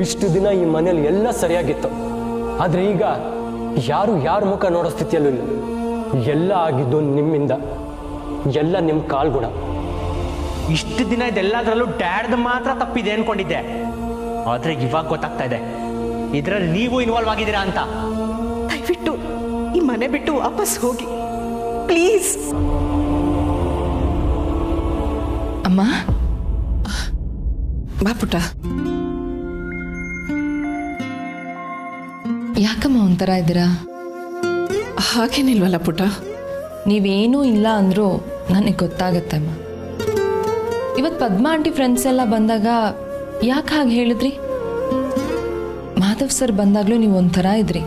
ಇಷ್ಟು ದಿನ ಈ ಮನೇಲಿ ಎಲ್ಲ ಸರಿಯಾಗಿತ್ತು. ಆದರೆ ಈಗ ಯಾರ ಮುಖ ನೋಡೋ ಸ್ಥಿತಿಯಲ್ಲೂ ಇಲ್ಲ. ಎಲ್ಲ ಆಗಿದ್ದು ನಿಮ್ಮಿಂದ, ಎಲ್ಲ ನಿಮ್ಮ ಕಾಲ್ಗುಣ. ಇಷ್ಟು ದಿನ ಇದೆಲ್ಲದರಲ್ಲೂ ಡ್ಯಾಡ್ದು ಮಾತ್ರ ತಪ್ಪಿದೆ ಅನ್ಕೊಂಡಿದ್ದೆ. ಆದರೆ ಇವಾಗ ಗೊತ್ತಾಗ್ತಾ ಇದೆ ಇದರಲ್ಲಿ ನೀವು ಇನ್ವಾಲ್ವ್ ಆಗಿದ್ದೀರಾ ಅಂತ. ದಯವಿಟ್ಟು ಈ ಮನೆ ಬಿಟ್ಟು ವಾಪಸ್ ಹೋಗಿ ಪ್ಲೀಸ್. ಅಮ್ಮ ಬಾ ಪುಟ್ಟ. ಯಾಕಮ್ಮ ಒಂಥರ ಇದ್ದೀರಾ? ಹಾಗೇನಿಲ್ವಲ್ಲ ಪುಟ್ಟ. ನೀವೇನೂ ಇಲ್ಲ ಅಂದರೂ ನನಗೆ ಗೊತ್ತಾಗತ್ತೆ ಅಮ್ಮ. ಇವತ್ತು ಪದ್ಮಾ ಆಂಟಿ ಫ್ರೆಂಡ್ಸ್ ಎಲ್ಲ ಬಂದಾಗ ಯಾಕೆ ಹಾಗೆ ಹೇಳಿದ್ರಿ? ಮಾಧವ್ ಸರ್ ಬಂದಾಗಲೂ ನೀವು ಒಂಥರ ಇದ್ರಿ.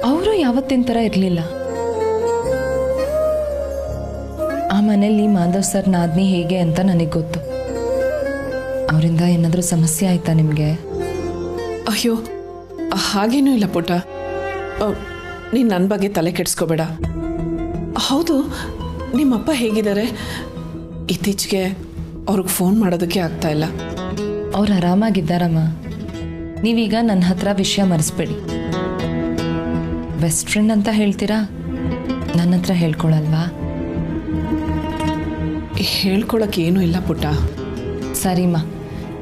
ಅವರು ಯಾವತ್ತಿನ ಥರ ಇರಲಿಲ್ಲ. ಆ ಮನೇಲಿ ಮಾಧವ್ ಸರ್ ನಾದ್ನಿ ಹೇಗೆ ಅಂತ ನನಗೆ ಗೊತ್ತು. ಅವರಿಂದ ಏನಾದರೂ ಸಮಸ್ಯೆ ಆಯ್ತಾ ನಿಮಗೆ? ಅಯ್ಯೋ ಹಾಗೇನೂ ಇಲ್ಲ ಪುಟ್ಟ. ನೀನು ನನ್ನ ಬಗ್ಗೆ ತಲೆ ಕೆಡಿಸ್ಕೋಬೇಡ. ಹೌದು, ನಿಮ್ಮಪ್ಪ ಹೇಗಿದ್ದಾರೆ? ಇತ್ತೀಚೆಗೆ ಅವ್ರಿಗೆ ಫೋನ್ ಮಾಡೋದಕ್ಕೆ ಆಗ್ತಾ ಇಲ್ಲ. ಅವ್ರು ಆರಾಮಾಗಿದ್ದಾರಮ್ಮ. ನೀವೀಗ ನನ್ನ ಹತ್ರ ವಿಷಯ ಮರೆಸ್ಬೇಡಿ. ಬೆಸ್ಟ್ ಫ್ರೆಂಡ್ ಅಂತ ಹೇಳ್ತೀರಾ, ನನ್ನ ಹತ್ರ ಹೇಳ್ಕೊಳಲ್ವಾ? ಹೇಳ್ಕೊಳಕ್ಕೆ ಏನೂ ಇಲ್ಲ ಪುಟ್ಟ. ಸರಿಮ್ಮ,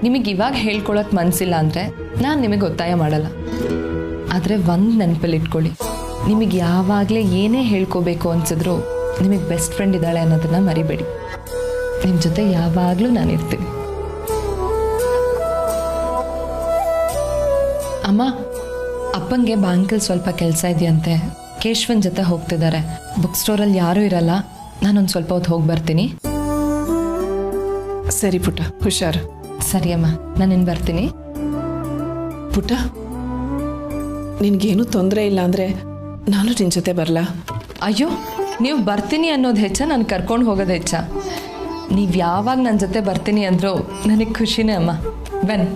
ನಿಮಗೆ ಇವಾಗ ಹೇಳ್ಕೊಳಕ್ಕೆ ಮನಸ್ಸಿಲ್ಲ ಅಂದರೆ ನಾನು ನಿಮಗೆ ಒತ್ತಾಯ ಮಾಡಲ್ಲ. ಆದರೆ ಒಂದು ನೆನಪಲ್ಲಿ ಇಟ್ಕೊಳ್ಳಿ, ನಿಮಗೆ ಯಾವಾಗಲೇ ಏನೇ ಹೇಳ್ಕೋಬೇಕು ಅನ್ಸಿದ್ರು ನಿಮಗೆ ಬೆಸ್ಟ್ ಫ್ರೆಂಡ್ ಇದ್ದಾಳೆ ಅನ್ನೋದನ್ನು ಮರಿಬೇಡಿ. ನಿಮ್ಮ ಜೊತೆ ಯಾವಾಗಲೂ ನಾನಿರ್ತೀನಿ. ಅಮ್ಮ, ಅಪ್ಪನಿಗೆ ಬ್ಯಾಂಕಲ್ಲಿ ಸ್ವಲ್ಪ ಕೆಲಸ ಇದೆಯಂತೆ. ಕೇಶವನ್ ಜೊತೆ ಹೋಗ್ತಿದ್ದಾರೆ. ಬುಕ್ ಸ್ಟೋರಲ್ಲಿ ಯಾರೂ ಇರಲ್ಲ. ನಾನೊಂದು ಸ್ವಲ್ಪ ಹೊತ್ತು ಹೋಗಿ ಬರ್ತೀನಿ. ಸರಿ ಪುಟ್ಟ, ಹುಷಾರು. ಸರಿ ಅಮ್ಮ, ನಾನಿನ್ನು ಬರ್ತೀನಿ. ಪುಟ್ಟ, ನಿನಗೇನು ತೊಂದರೆ ಇಲ್ಲ ಅಂದರೆ ನಾನು ನಿನ್ನ ಜೊತೆ ಬರಲಾ? ಅಯ್ಯೋ, ನೀವು ಬರ್ತೀನಿ ಅನ್ನೋದು ಹೆಚ್ಚ, ನಾನು ಕರ್ಕೊಂಡು ಹೋಗೋದು ಹೆಚ್ಚ? ನೀವು ಯಾವಾಗ ನನ್ನ ಜೊತೆ ಬರ್ತೀನಿ ಅಂದರೂ ನನಗೆ ಖುಷಿನೇ ಅಮ್ಮ. ಬನ್ನಿ.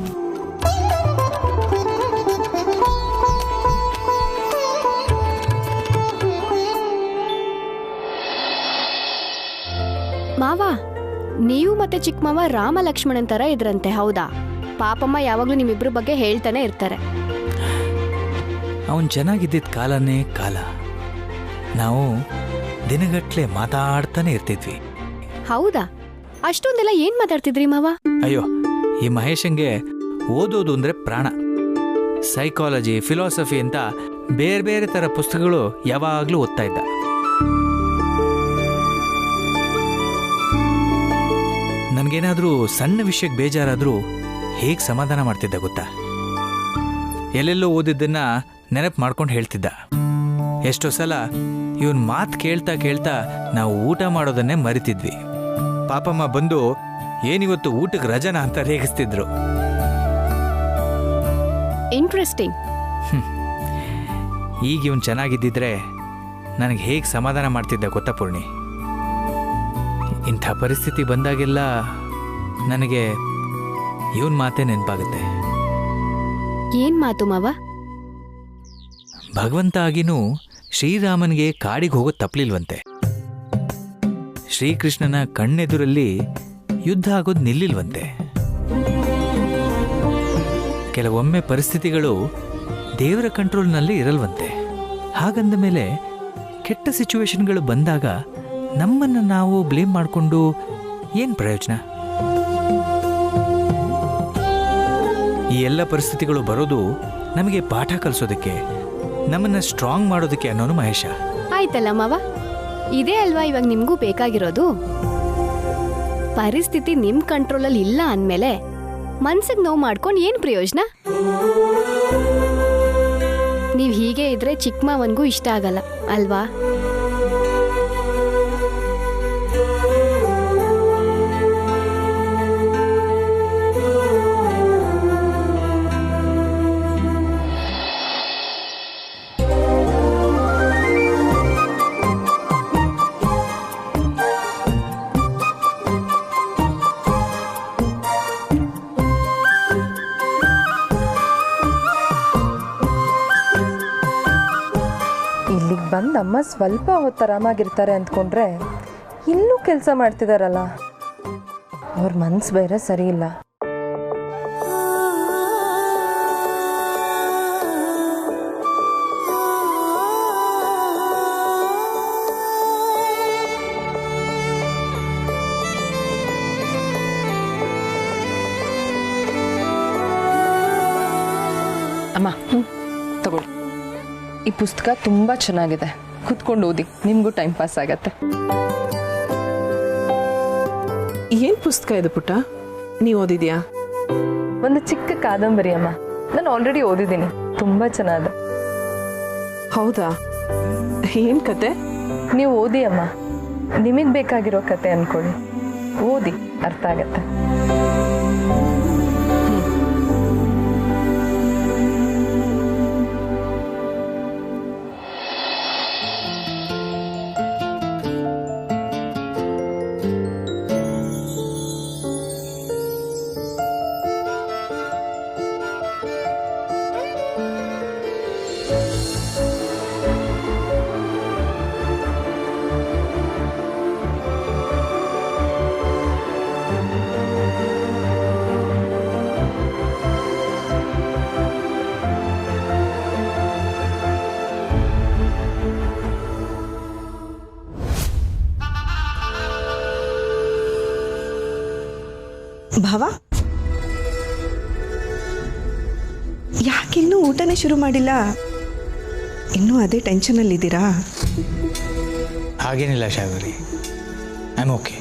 ಮಾವ, ನೀವು ಮತ್ತೆ ಚಿಕ್ಕ ಮಾವ ರಾಮ ಲಕ್ಷ್ಮಣನ್ ತರ ಇದ್ರಂತೆ, ಹೌದಾ? ಪಾಪಮ್ಮ ಯಾವಾಗ್ಲೂ ನಿಮ್ಮಿಬ್ರ ಬಗ್ಗೆ ಹೇಳ್ತಾನೆ ಇರ್ತಾರೆ. ಅವನು ಚೆನ್ನಾಗಿದ್ದಿದ್ದ ಕಾಲನೇ ಕಾಲ. ನಾವು ದಿನಗಟ್ಲೆ ಮಾತಾಡ್ತಾನೆ ಇರ್ತಿದ್ವಿ. ಹೌದಾ? ಅಷ್ಟೊಂದೆಲ್ಲ ಏನ್ ಮಾತಾಡ್ತಿದ್ರಿ ಮಾವ? ಅಯ್ಯೋ, ಈ ಮಹೇಶಂಗೆ ಓದೋದು ಅಂದ್ರೆ ಪ್ರಾಣ. ಸೈಕಾಲಜಿ, ಫಿಲಾಸಫಿ ಅಂತ ಬೇರೆ ಬೇರೆ ಥರ ಪುಸ್ತಕಗಳು ಯಾವಾಗಲೂ ಓದ್ತಾ ಇದ್ದ. ನನಗೇನಾದರೂ ಸಣ್ಣ ವಿಷಯಕ್ಕೆ ಬೇಜಾರಾದರೂ ಹೇಗೆ ಸಮಾಧಾನ ಮಾಡ್ತಿದ್ದ ಗೊತ್ತಾ? ಎಲ್ಲೆಲ್ಲೋ ಓದಿದ್ದನ್ನ ನೆನಪು ಮಾಡ್ಕೊಂಡು ಹೇಳ್ತಿದ್ದ. ಎಷ್ಟೋ ಸಲ ಇವನ್ ಮಾತು ಕೇಳ್ತಾ ಕೇಳ್ತಾ ನಾವು ಊಟ ಮಾಡೋದನ್ನೇ ಮರಿತಿದ್ವಿ. ಪಾಪಮ್ಮ ಬಂದು ಏನಿವತ್ತು ಊಟಕ್ಕೆ ರಜನ ಅಂತ ರೇಗಿಸ್ತಿದ್ರು. ಇಂಟ್ರೆಸ್ಟಿಂಗ್. ಈಗ ಇವನ್ ಚೆನ್ನಾಗಿದ್ದಿದ್ರೆ ನನಗೆ ಹೇಗೆ ಸಮಾಧಾನ ಮಾಡ್ತಿದ್ದ ಗೊತ್ತಾ ಪೂರ್ಣಿ? ಇಂಥ ಪರಿಸ್ಥಿತಿ ಬಂದಾಗೆಲ್ಲ ನನಗೆ ಇವನ್ ಮಾತೇ ನೆನಪಾಗುತ್ತೆ. ಏನ್ ಮಾತು ಮಾವ? ಭಗವಂತ ಆಗಿನೂ ಶ್ರೀರಾಮನಿಗೆ ಕಾಡಿಗೆ ಹೋಗೋದು ತಪ್ಪಲಿಲ್ವಂತೆ. ಶ್ರೀಕೃಷ್ಣನ ಕಣ್ಣೆದುರಲ್ಲಿ ಯುದ್ಧ ಆಗೋದು ನಿಲ್ಲಿಲ್ವಂತೆ. ಕೆಲವೊಮ್ಮೆ ಪರಿಸ್ಥಿತಿಗಳು ದೇವರ ಕಂಟ್ರೋಲ್ನಲ್ಲಿ ಇರಲ್ವಂತೆ. ಹಾಗಂದ ಮೇಲೆ ಕೆಟ್ಟ ಸಿಚುವೇಶನ್ಗಳು ಬಂದಾಗ ನಮ್ಮನ್ನು ನಾವು ಬ್ಲೇಮ್ ಮಾಡಿಕೊಂಡು ಏನು ಪ್ರಯೋಜನ? ಈ ಎಲ್ಲ ಪರಿಸ್ಥಿತಿಗಳು ಬರೋದು ನಮಗೆ ಪಾಠ ಕಲಿಸೋದಕ್ಕೆ, ನಮ್ಮನ್ನು ಸ್ಟ್ರಾಂಗ್ ಮಾಡೋದಕ್ಕೆ ಅನ್ನೋನು ಮಹೇಶ. ಆಯ್ತಲ್ಲ ಮಾವ, ಇದೇ ಅಲ್ವಾ ಇವಾಗ ನಿಮ್ಗೂ ಬೇಕಾಗಿರೋದು. ಪರಿಸ್ಥಿತಿ ನಿಮ್ ಕಂಟ್ರೋಲಲ್ಲಿ ಇಲ್ಲ ಅಂದ್ಮೇಲೆ ಮನ್ಸಿಗೆ ನೋವು ಮಾಡ್ಕೊಂಡು ಏನ್ ಪ್ರಯೋಜನ? ನೀವ್ ಹೀಗೆ ಇದ್ರೆ ಚಿಕ್ಕ ಮಾವನ್ಗೂ ಇಷ್ಟ ಆಗಲ್ಲ ಅಲ್ವಾ? ಬಂದು ಅಮ್ಮ ಸ್ವಲ್ಪ ಹೊತ್ತು ಆರಾಮಾಗಿರ್ತಾರೆ ಅಂದ್ಕೊಂಡ್ರೆ ಇಲ್ಲೂ ಕೆಲಸ ಮಾಡ್ತಿದಾರಲ್ಲ. ಅವ್ರ ಮನಸ್ಸು ಬೇರೆ ಸರಿ ಇಲ್ಲ. ಅಮ್ಮ ತಗೊಳ್ಳಿ, ಈ ಪುಸ್ತಕ ತುಂಬ ಚೆನ್ನಾಗಿದೆ, ಕುತ್ಕೊಂಡು ಓದಿ, ನಿಮಗೂ ಟೈಮ್ ಪಾಸ್ ಆಗತ್ತೆ. ಏನ್ ಪುಸ್ತಕ ಇದು ಪುಟ್ಟ? ನೀವು ಓದಿದ್ಯಾ? ಒಂದು ಚಿಕ್ಕ ಕಾದಂಬರಿ ಅಮ್ಮ, ನಾನು ಆಲ್ರೆಡಿ ಓದಿದ್ದೀನಿ, ತುಂಬ ಚೆನ್ನಾಗಿದೆ. ಹೌದಾ? ಏನ್ ಕತೆ? ನೀವು ಓದಿ ಅಮ್ಮ, ನಿಮಗೆ ಬೇಕಾಗಿರೋ ಕತೆ ಅನ್ಕೊಳ್ಳಿ, ಓದಿ, ಅರ್ಥ ಆಗತ್ತೆ. ಭಾವ, ಯಾಕಿನ್ನೂ ಊಟನೇ ಶುರು ಮಾಡಿಲ್ಲ? ಇನ್ನೂ ಅದೇ ಟೆನ್ಷನಲ್ಲಿದ್ದೀರಾ? ಹಾಗೇನಿಲ್ಲ ಶಾವೇರಿ, ಐ ಆಮ್ ಓಕೆ.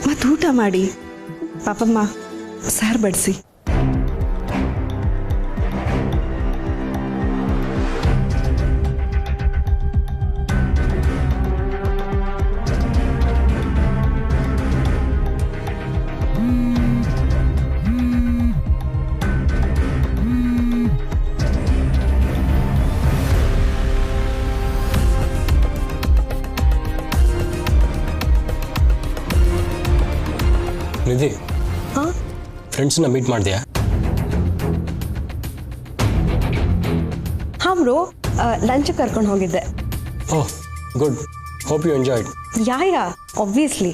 ಮತ್ತೆ ಊಟ ಮಾಡಿ. ಪಾಪಮ್ಮ, ಸಾರು ಬಡಿಸಿ. ನಿಧಿ, ಫ್ರೆಂಡ್ಸ್ನ ಮೀಟ್ ಮಾಡಿದ್ಯಾ? ಹಾಂ ಬ್ರೋ, ಲಂಚ್ ಕರ್ಕೊಂಡು ಹೋಗಿದ್ದೆ. Oh good, hope you enjoyed. Yeah obviously.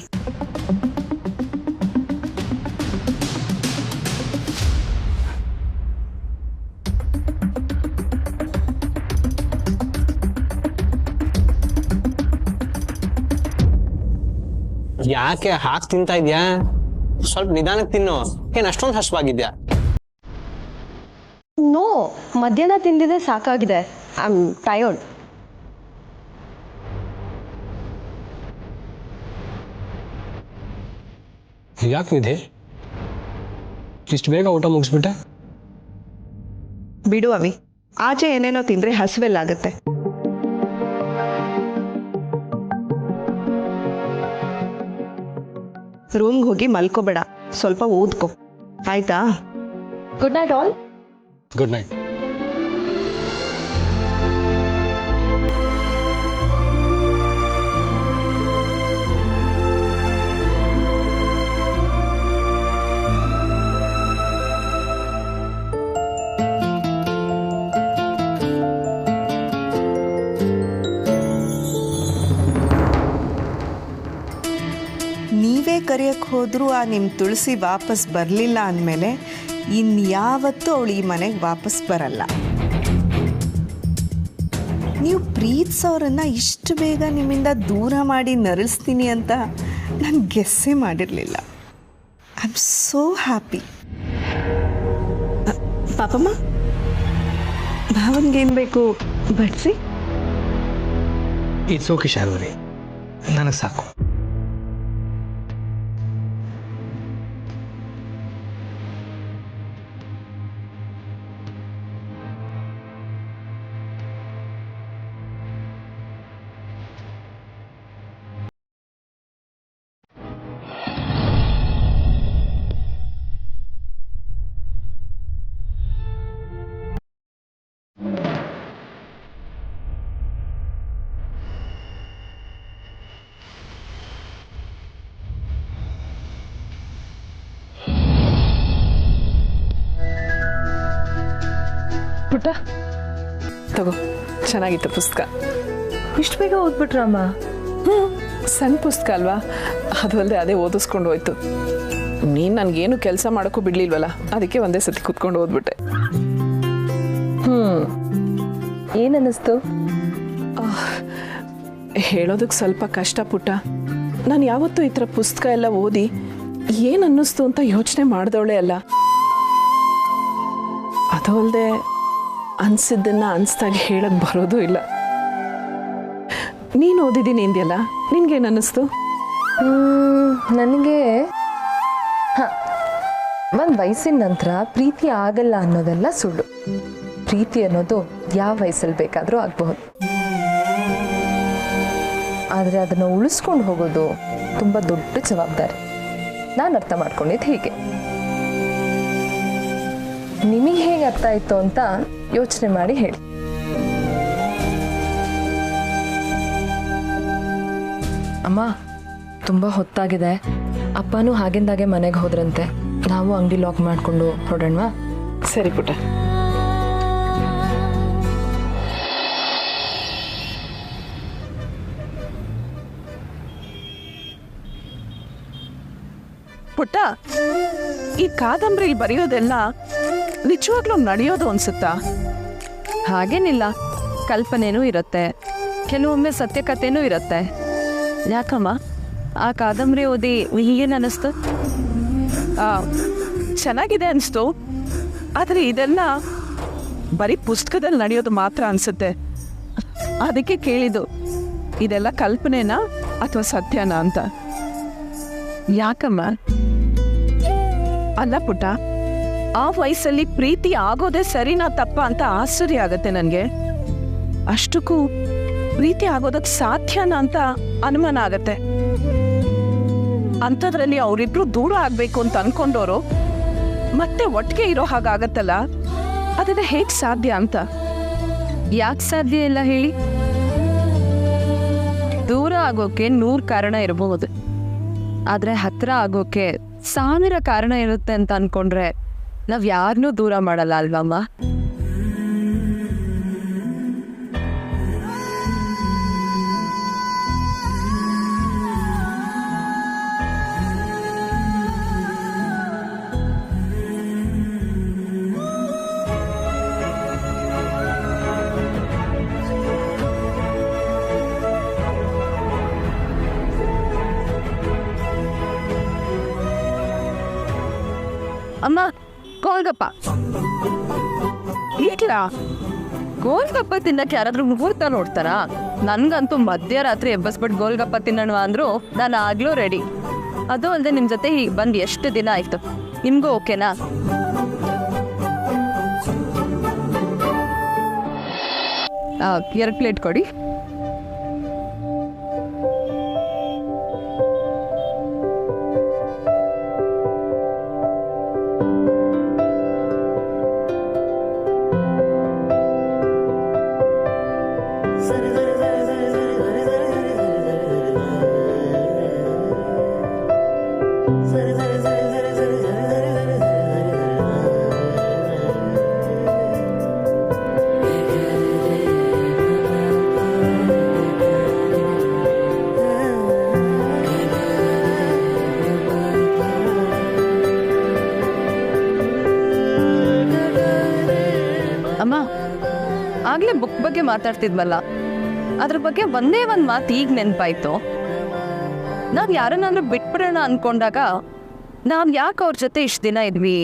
ಯಾಕೆ ಹಾಕಿ ತಿಂತಾ ಇದ್ಯಾ? ಸ್ವಲ್ಪ ನಿಧಾನಕ್ಕೆ ತಿನ್ನು. ಏನ್ ಅಷ್ಟೊಂದು ಹಸುವಾಗಿದ್ಯಾ? ನೋ, ಮಧ್ಯಾಹ್ನ ತಿಂದಿದೆ ಸಾಕಾಗಿದೆ. I am tired. ಯಾಕೆ ನಿಧಿ ಇಷ್ಟು ಬೇಗ ಊಟ ಮುಗಿಸ್ಬಿಟ್ಟೆ? ಬಿಡು ಅವಿ, ಆಚೆ ಏನೇನೋ ತಿಂದ್ರೆ ಹಸುವೆಲ್ಲಾಗುತ್ತೆ. ರೂಮ್ಗೆ ಹೋಗಿ ಮಲ್ಕೋಬೇಡ, ಸ್ವಲ್ಪ ಓದ್ಕೊ, ಆಯ್ತಾ? Good night all. Good night. ನೀವೇ ಕರೆಯಕ್ಕೆ ಹೋದರೂ ಆ ನಿಮ್ಮ ತುಳಸಿ ವಾಪಸ್ ಬರಲಿಲ್ಲ ಅಂದಮೇಲೆ ಇನ್ಯಾವತ್ತೂ ಅವಳು ಈ ಮನೆಗೆ ವಾಪಸ್ ಬರಲ್ಲ. ನೀವು ಪ್ರೀತಿಸೋರನ್ನು ಇಷ್ಟು ಬೇಗ ನಿಮ್ಮಿಂದ ದೂರ ಮಾಡಿ ನರಳಿಸ್ತೀನಿ ಅಂತ ನಾನು ಗೆಸ್ಸೇ ಮಾಡಿರಲಿಲ್ಲ. I am so happy. ಪಾಪಮ್ಮ, ಭಾವನ್ಗೇನು ಬೇಕು ಬಡಿಸಿ? ಇಟ್ಸ್ ಓಕೆ ಶಾವೇರಿ, ನನಗೆ ಸಾಕು. ಪುಟ್ಟ, ತಗೋ, ಚೆನ್ನಾಗಿತ್ತು ಪುಸ್ತಕ. ಇಷ್ಟು ಬೇಗ ಓದ್ಬಿಟ್ರಮ್ಮ? ಸಣ್ಣ ಪುಸ್ತಕ ಅಲ್ವಾ, ಅದು ಅಲ್ಲದೆ ಅದೇ ಓದಿಸ್ಕೊಂಡು ಹೋಯ್ತು. ನೀನು ನನಗೇನು ಕೆಲಸ ಮಾಡೋಕ್ಕೂ ಬಿಡ್ಲಿಲ್ವಲ್ಲ, ಅದಕ್ಕೆ ಒಂದೇ ಸತಿ ಕೂತ್ಕೊಂಡು ಓದ್ಬಿಟ್ಟೆ. ಏನನ್ನಿಸ್ತು? ಹೇಳೋದಕ್ಕೆ ಸ್ವಲ್ಪ ಕಷ್ಟ ಪುಟ್ಟ. ನಾನು ಯಾವತ್ತೂ ಈ ಥರ ಪುಸ್ತಕ ಎಲ್ಲ ಓದಿ ಏನು ಅನ್ನಿಸ್ತು ಅಂತ ಯೋಚನೆ ಮಾಡಿದವಳೆ ಅಲ್ಲ. ಅದು ಅಲ್ಲದೆ ಅನ್ಸಿದ್ದನ್ನ ಅನ್ಸ್ದಾಗ ಹೇಳಕ್ ಬರೋದು ಇಲ್ಲ. ನೀನು ಓದಿದ್ದೀನಿ ಅಂದ್ಯಲ್ಲ, ನಿನ್ಗೇನು ಅನ್ನಿಸ್ತು? ನನಗೆ ಒಂದು ವಯಸ್ಸಿನ ನಂತರ ಪ್ರೀತಿ ಆಗಲ್ಲ ಅನ್ನೋದೆಲ್ಲ ಸುಳ್ಳು. ಪ್ರೀತಿ ಅನ್ನೋದು ಯಾವ ವಯಸ್ಸಲ್ಲಿ ಬೇಕಾದರೂ ಆಗಬಹುದು. ಆದರೆ ಅದನ್ನು ಉಳಿಸ್ಕೊಂಡು ಹೋಗೋದು ತುಂಬ ದೊಡ್ಡ ಜವಾಬ್ದಾರಿ. ನಾನು ಅರ್ಥ ಮಾಡ್ಕೊಂಡಿದ್ದು ಹೀಗೆ. ನಿಮಗೆ ಹೇಗೆ ಅರ್ಥ ಆಯಿತು ಅಂತ ಯೋಚನೆ ಮಾಡಿ ಹೇಳಿ. ಅಮ್ಮ, ತುಂಬ ಹೊತ್ತಾಗಿದೆ. ಅಪ್ಪನೂ ಹಾಗಿಂದಾಗೆ ಮನೆಗೆ ಹೋದ್ರಂತೆ. ನಾವು ಅಂಗಡಿ ಲಾಕ್ ಮಾಡಿಕೊಂಡು ಹೊರಡೋಣವಾ? ಸರಿ ಪುಟ್ಟ. ಪುಟ್ಟ, ಈ ಕಾದಂಬರಿ ಬರೆಯೋದೆಲ್ಲ ನಿಜವಾಗ್ಲೂ ನಡೆಯೋದು ಅನ್ಸುತ್ತಾ? ಹಾಗೇನಿಲ್ಲ, ಕಲ್ಪನೆನೂ ಇರುತ್ತೆ, ಕೆಲವೊಮ್ಮೆ ಸತ್ಯಕಥೆನೂ ಇರುತ್ತೆ. ಯಾಕಮ್ಮ, ಆ ಕಾದಂಬರಿ ಓದಿ ಹೀಗೇನು ಅನ್ನಿಸ್ತು? ಚೆನ್ನಾಗಿದೆ ಅನಿಸ್ತು. ಆದರೆ ಇದೆಲ್ಲ ಬರೀ ಪುಸ್ತಕದಲ್ಲಿ ನಡೆಯೋದು ಮಾತ್ರ ಅನಿಸುತ್ತೆ. ಅದಕ್ಕೆ ಕೇಳಿದ್ದು, ಇದೆಲ್ಲ ಕಲ್ಪನೆನಾ ಅಥವಾ ಸತ್ಯನಾ ಅಂತ. ಯಾಕಮ್ಮ? ಅಲ್ಲ ಪುಟ್ಟ, ಆ ವಯಸ್ಸಲ್ಲಿ ಪ್ರೀತಿ ಆಗೋದೇ ಸರಿನಾ ತಪ್ಪ ಅಂತ ಆಶ್ಚರ್ಯ ಆಗತ್ತೆ ನನಗೆ. ಅಷ್ಟಕ್ಕೂ ಪ್ರೀತಿ ಆಗೋದಕ್ಕೆ ಸಾಧ್ಯನಾ ಅಂತ ಅನುಮಾನ ಆಗತ್ತೆ. ಅಂಥದ್ರಲ್ಲಿ ಅವರಿಬ್ರು ದೂರ ಆಗ್ಬೇಕು ಅಂತ ಅನ್ಕೊಂಡವರು ಮತ್ತೆ ಒಟ್ಟಿಗೆ ಇರೋ ಹಾಗಾಗತ್ತಲ್ಲ, ಅದನ್ನ ಹೇಗೆ ಸಾಧ್ಯ ಅಂತ. ಯಾಕೆ ಸಾಧ್ಯ ಇಲ್ಲ ಹೇಳಿ? ದೂರ ಆಗೋಕೆ 100 ಕಾರಣ ಇರಬಹುದು, ಆದರೆ ಹತ್ರ ಆಗೋಕೆ 1000 ಕಾರಣ ಇರುತ್ತೆ ಅಂತ ಅನ್ಕೊಂಡ್ರೆ ನಾವು ಯಾರನ್ನೂ ದೂರ ಮಾಡಲ್ಲ ಅಲ್ವಮ್ಮ? ಅಮ್ಮ, ಗೋಲ್ಗಪ್ಪ. ಇಲ್ಲ, ಗೋಲ್ಗಪ್ಪ ತಿನ್ನಕ್ಕೆ ಯಾರಾದ್ರೂ ಮುಹೂರ್ತ ನೋಡ್ತಾರಾ? ನನ್ಗಂತೂ ಮಧ್ಯರಾತ್ರಿ ಎಬ್ಬಸ್ಬಿಟ್ಟು ಗೋಲ್ಗಪ್ಪ ತಿನ್ನೋಣ ಅಂದ್ರು ನಾನು ಆಗ್ಲೂ ರೆಡಿ. ಅದು ಅಲ್ಲದೆ ನಿಮ್ಮ ಜೊತೆ ಹೀಗೆ ಬಂದು ಎಷ್ಟು ದಿನ ಆಯ್ತು, ನಿಮ್ಗೂ ಓಕೆನಾ? ಎರಡು ಪ್ಲೇಟ್ ಕೊಡಿ. ಅಮ್ಮ, ಆಗ್ಲೇ ಬುಕ್ ಬಗ್ಗೆ ಮಾತಾಡ್ತಿದ್ವಲ್ಲ, ಅದ್ರ ಬಗ್ಗೆ ಒಂದೇ ಒಂದು ಮಾತು ಈಗ ನೆನಪಾಯ್ತು. ನಾವು ಯಾರನ್ನಾದ್ರೂ ಬಿಟ್ಬಿಡೋಣ ಅನ್ಕೊಂಡಾಗ ನಾವು ಯಾಕೆ ಅವ್ರ ಜೊತೆ ಇಷ್ಟು ದಿನ ಇದ್ವಿ,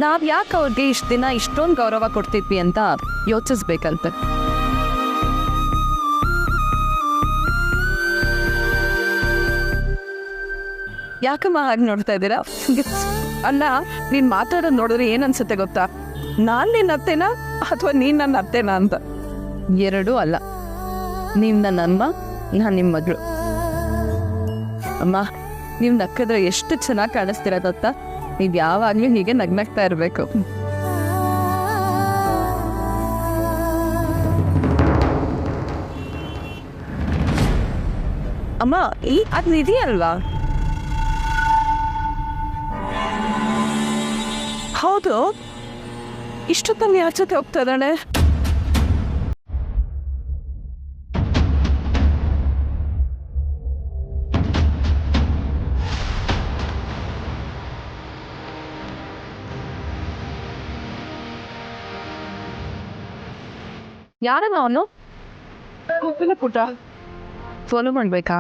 ನಾವು ಯಾಕೆ ಅವ್ರಿಗೆ ಇಷ್ಟು ದಿನ ಇಷ್ಟೊಂದು ಗೌರವ ಕೊಡ್ತಿದ್ವಿ ಅಂತ ಯೋಚಿಸ್ಬೇಕಂತ. ಯಾಕಮ್ಮ ಹಾಗೆ ನೋಡ್ತಾ ಇದ್ದೀರಾ? ಅಲ್ಲ, ನೀನ್ ಮಾತಾಡೋದು ನೋಡಿದ್ರೆ ಏನ್ ಅನ್ಸುತ್ತೆ ಗೊತ್ತಾ? ನಾನ್ ನಿನ್ನ ಅತ್ತೆನಾ ಅಥವಾ ನೀನ್ ನನ್ನ ಅತ್ತೆನಾ ಅಂತ. ಎರಡೂ ಅಲ್ಲ, ನೀವು ನನ್ನ ಅಮ್ಮ, ನಾನು ನಿಮ್ಮ ಮಗಳು. ಅಮ್ಮ, ನೀವು ನಕ್ಕಿದ್ರೆ ಎಷ್ಟು ಚೆನ್ನಾಗಿ ಕಾಣಿಸ್ತೀರ ಗೊತ್ತಾ? ನೀವು ಯಾವಾಗಲೂ ಹೀಗೆ ನಗ್ನಗ್ತಾ ಇರಬೇಕು. ಅಮ್ಮ, ಅದು ಇದೆಯಲ್ವಾ? ಹೌದು, ಇಷ್ಟೊತ್ತಲ್ಲಿ ಯಾರ ಜೊತೆ ಹೋಗ್ತಾ ಇದ್ದಾಳೆ? ಯಾರನ್ನ ಅವನು? ಗೊತ್ತಿಲ್ಲ ಪುಟ್ಟ. ಫಾಲೋ ಮಾಡ್ಬೇಕಾ?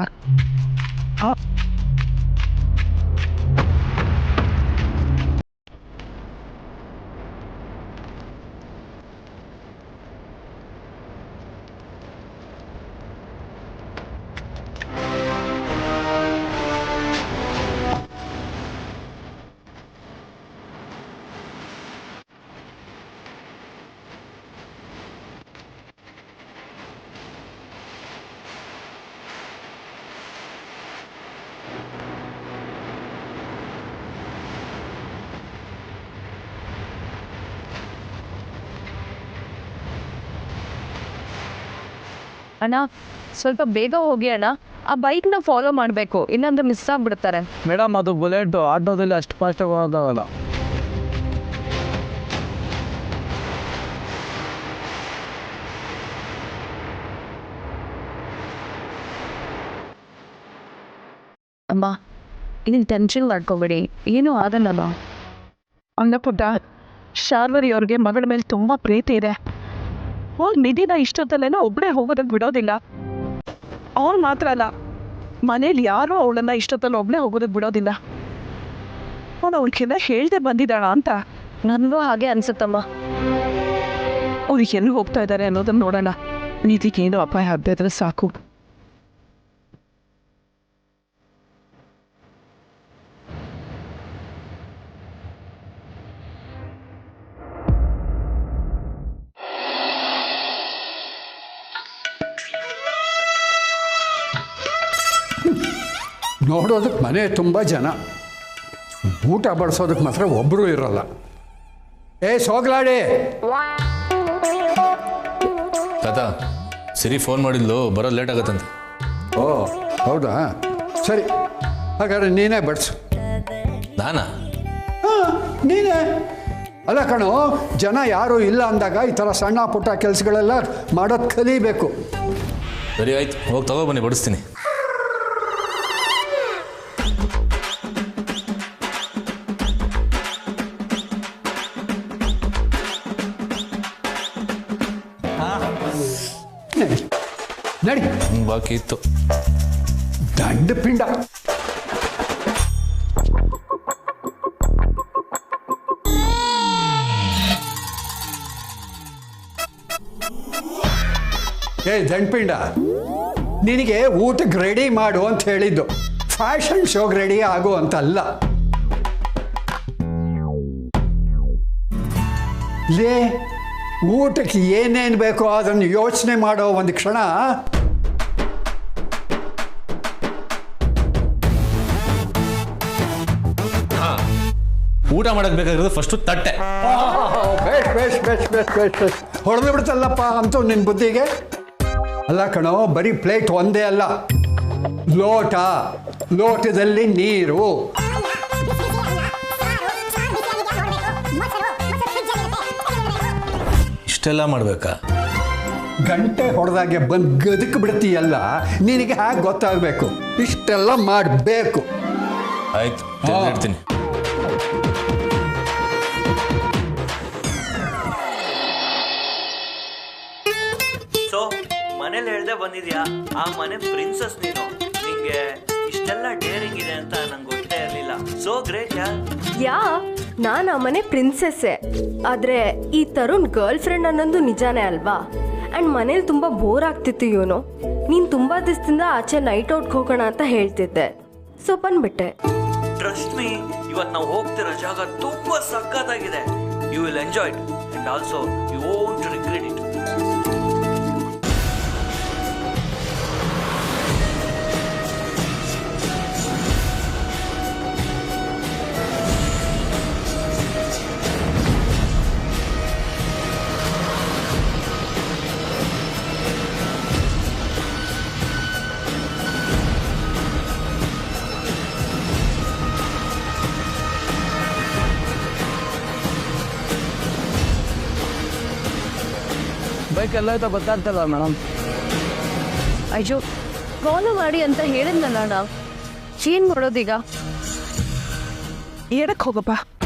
ಅಣ್ಣ ಸ್ವಲ್ಪ ಬೇಗ ಹೋಗಿ ಅಣ್ಣ, ಆ ಬೈಕ್ನ ಫಾಲೋ ಮಾಡಬೇಕು, ಇಲ್ಲಾಂದ್ರೆ ಮಿಸ್ ಆಗ್ಬಿಡ್ತಾರೆ. ಮೇಡಮ್ ಅದು ಬುಲೆಟ್ ಆಟೋದಲ್ಲಿ ಅಷ್ಟು ಫಾಸ್ಟಾಗಿ ಹೋಗೋದಾಗಲ್ಲ. ಅಮ್ಮ ಇದನ್ನು ಟೆನ್ಷನ್ ಮಾಡ್ಕೊಬೇಡಿ, ಏನೂ ಆಗಲ್ಲಮ್ಮ. ಅಲ್ಲ ಪುಟ್ಟ, ಶಾರ್ವರಿ ಅವ್ರಿಗೆ ಮಗಳ ಮೇಲೆ ತುಂಬ ಪ್ರೀತಿ ಇದೆ. ಅವ್ರು ನಿಧಿನ ಇಷ್ಟೊತ್ತಲ್ಲೇನೋ ಒಬ್ಬಳೇ ಹೋಗೋದಕ್ಕೆ ಬಿಡೋದಿಲ್ಲ. ಅವ್ರು ಮಾತ್ರ ಅಲ್ಲ, ಮನೇಲಿ ಯಾರೂ ಅವಳನ್ನ ಇಷ್ಟೊತ್ತಲ್ಲಿ ಒಬ್ಬಳೇ ಹೋಗೋದಕ್ಕೆ ಬಿಡೋದಿಲ್ಲ. ಅವಳು ಅವ್ಳಿಗೆಲ್ಲ ಹೇಳ್ದೆ ಬಂದಿದ್ದಾಳ ಅಂತ ನನಗೂ ಹಾಗೆ ಅನ್ಸುತ್ತಮ್ಮ. ಅವ್ರಿಗೆ ಎಲ್ಲಿ ಹೋಗ್ತಾ ಇದ್ದಾರೆ ಅನ್ನೋದನ್ನ ನೋಡೋಣ. ನಿಧಿಗೇನು ಅಪಾಯ ಆಗದಿದ್ರೆ ಸಾಕು. ನೋಡೋದಕ್ಕೆ ಮನೆ ತುಂಬ ಜನ, ಊಟ ಬಡಿಸೋದಕ್ಕೆ ಮಾತ್ರ ಒಬ್ಬರೂ ಇರಲ್ಲ. ಸೋಗ್ಲಾಡಿ ತಾತ, ಸಿರಿ ಫೋನ್ ಮಾಡಿದ್ಲು, ಬರೋದು ಲೇಟ್ ಆಗತ್ತಂತೆ. ಓ ಹೌದಾ, ಸರಿ ಹಾಗಾದ್ರೆ ನೀನೇ ಬಡಿಸು. ನಾನಾ? ಹಾಂ ನೀನೇ. ಅಲ್ಲ ಕಣೋ, ಜನ ಯಾರೂ ಇಲ್ಲ ಅಂದಾಗ ಈ ಥರ ಸಣ್ಣ ಪುಟ್ಟ ಕೆಲಸಗಳೆಲ್ಲ ಮಾಡೋದು ಕಲಿಬೇಕು. ಸರಿ ಆಯ್ತು, ಹೋಗಿ ತಗೊಬನ್ನಿ, ಬಡಿಸ್ತೀನಿ. ನಡಿ. ಬಾಕಿ ಇತ್ತು. ದಂಡ ಪಿಂಡ. ದಂಡಪಿಂಡ, ನಿನಗೆ ಊಟಕ್ಕೆ ರೆಡಿ ಮಾಡು ಅಂತ ಹೇಳಿದ್ದು, ಫ್ಯಾಷನ್ ಶೋಗೆ ರೆಡಿ ಆಗು ಅಂತಲ್ಲ. ಲೇ, ಊಟಕ್ಕೆ ಏನೇನು ಬೇಕೋ ಅದನ್ನು ಯೋಚನೆ ಮಾಡೋ ಒಂದು ಕ್ಷಣ. ಊಟ ಮಾಡಕ್ ಬೇಕಾಗಿರೋದು ಫಸ್ಟು ತಟ್ಟೆ. ಹೊಡೆದು ಬಿಡ್ತಲ್ಲಪ್ಪ ಅಂತೂ ನಿನ್ನ ಬುದ್ಧಿಗೆ. ಅಲ್ಲ ಕಣೋ, ಬರೀ ಪ್ಲೇಟ್ ಒಂದೇ ಅಲ್ಲ, ಲೋಟ, ಲೋಟದಲ್ಲಿ ನೀರು. ಇಷ್ಟೆಲ್ಲ ಮಾಡ್ಬೇಕಾ? ಗಂಟೆ ಹೊಡೆದಾಗೆ ಬಂದು ಗದಕ್ ಬಿಡ್ತೀಯಲ್ಲ, ನಿನಗೆ ಹಾಗೆ ಗೊತ್ತಾಗಬೇಕು. ಇಷ್ಟೆಲ್ಲ ಮಾಡಬೇಕು. ಆಯ್ತು, ಇಡ್ತೀನಿ. ಸೊ ಮನೇಲಿ ಹೇಳ್ದೆ ಬಂದಿದ್ಯಾ, ಆ ಮನೆ ಪ್ರಿನ್ಸಸ್ ನೀನು. ನಿಂಗೆ ಇಷ್ಟೆಲ್ಲ ಡೇರಿಂಗ್ ಇದೆ ಅಂತ ನಂಗೆ ಗೊತ್ತೇ ಇರಲಿಲ್ಲ. ಸೋ ಗ್ರೇಟ್ ಯಾ, ನಾನು ಆ ಮನೆ ಪ್ರಿನ್ಸೆಸ್ಸೇ. ಆದರೆ ಈ ತರುಣ್ ಗರ್ಲ್ ಫ್ರೆಂಡ್ ಅನ್ನೋದು ನಿಜಾನೇ ಅಲ್ವಾ? ಆ್ಯಂಡ್ ಮನೇಲಿ ತುಂಬ ಬೋರ್ ಆಗ್ತಿತ್ತು ಇವನು. ನೀನು ತುಂಬ ದಿವಸದಿಂದ ಆಚೆ ನೈಟ್ ಔಟ್ಗೆ ಹೋಗೋಣ ಅಂತ ಹೇಳ್ತಿದ್ದೆ, ಸೊ ಬಂದ್ಬಿಟ್ಟೆ. ಟ್ರಸ್ಟ್ ಮೀ, ಇವತ್ತು ನಾವು ಹೋಗ್ತಿರೋ ಜಾಗ ತುಂಬ ಸಖತ್ತಾಗಿದೆ. You will enjoy it and also you won't regret it. Bike ಎಲ್ಲ ಆಯ್ತಾ ಗೊತ್ತಾಗ್ತಲ್ಲ ಮೇಡಮ್. ಅಯ್ಯೋ, ಫಾಲೋ ಮಾಡಿ ಅಂತ ಹೇಳಿದ್ನಲ್ಲ ಅಣ್ಣ, ಏನು ಮಾಡೋದೀಗ? ಎಡಕ್ಕೆ ಹೋಗಪ್ಪ.